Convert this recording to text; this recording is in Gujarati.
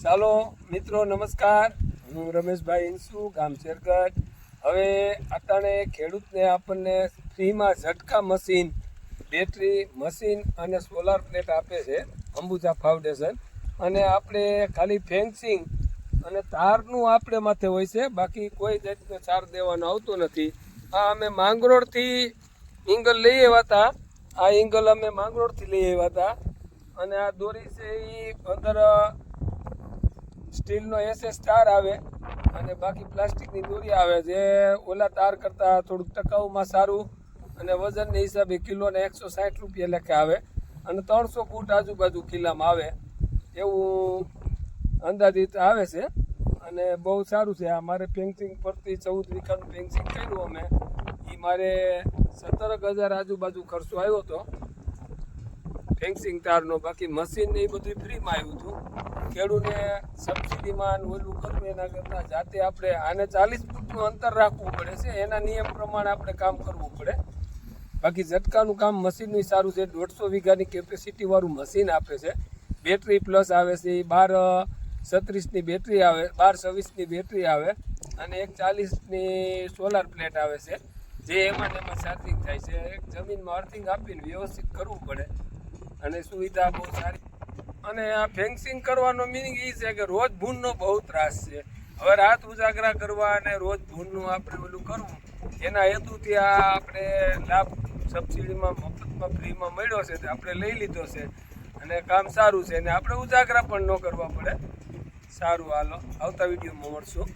ચાલો મિત્રો નમસ્કાર, હું રમેશભાઈ ઇન્સુ, ગામ શેરગઢ. હવે અટાણે ખેડૂતને આપણને ફ્રીમાં ઝટકા મશીન, બેટરી મશીન અને સોલાર પ્લેટ આપે છે અંબુજા ફાઉન્ડેશન. અને આપણે ખાલી ફેન્સિંગ અને તારનું આપણે માથે હોય છે, બાકી કોઈ જાતનો ચાર્જ દેવાનો આવતો નથી. આ અમે માંગરોળથી એંગલ લઈ આવ્યા હતા. આ એંગલ અમે માંગરોળથી લઈ આવ્યા હતા. અને આ દોરી છે એ અંદર સ્ટીલનો SS તાર આવે અને બાકી પ્લાસ્ટિકની દોરી આવે, જે ઓલા તાર કરતાં થોડુંક ટકાઉમાં સારું અને વજનના હિસાબે કિલોને 160 રૂપિયા લેખે આવે અને 300 ફૂટ આજુબાજુ કિલ્લામાં આવે એવું અંદાજિત આવે છે. અને બહુ સારું છે. આ મારે ફેન્સિંગ પરથી 14 વીઘાનું ફેન્સિંગ કર્યું અમે, એ મારે 17,000 આજુબાજુ ખર્ચો આવ્યો હતો ફેન્સિંગ તારનો. બાકી મશીન ને એ બધું ફ્રીમાં આવ્યું હતું. ખેડૂતને સબસિડીમાં ઓલું કરવું એના કરતાં જાતે આપણે આને 40 ફૂટનું અંતર રાખવું પડે છે, એના નિયમ પ્રમાણે આપણે કામ કરવું પડે. બાકી ઝટકાનું કામ મશીનનું સારું છે. 150 વીઘાની કેપેસિટીવાળું મશીન આપે છે. બેટરી પ્લસ આવે છે, 1236ની બેટરી આવે, 1226ની બેટરી આવે અને 140ની સોલાર પ્લેટ આવે છે, જે એમાં ચાર્જિંગ થાય છે. જમીનમાં અર્થિંગ આપીને વ્યવસ્થિત કરવું પડે અને સુવિધા બહુ સારી. અને આ ફેન્સિંગ કરવાનો મિનિંગ એ છે કે રોજ ભૂનનો બહુ ત્રાસ છે. હવે રાત ઉજાગરા કરવા અને રોજ ભૂનનું આપણે ઓલું કરવું, એના હેતુથી આ આપણે લાભ સબસિડીમાં મફતમાં ફ્રીમાં મળ્યો છે, તે આપણે લઈ લીધો છે અને કામ સારું છે અને આપણે ઉજાગરા પણ ન કરવા પડે. સારું, હાલો આવતા વિડીયોમાં મળશું.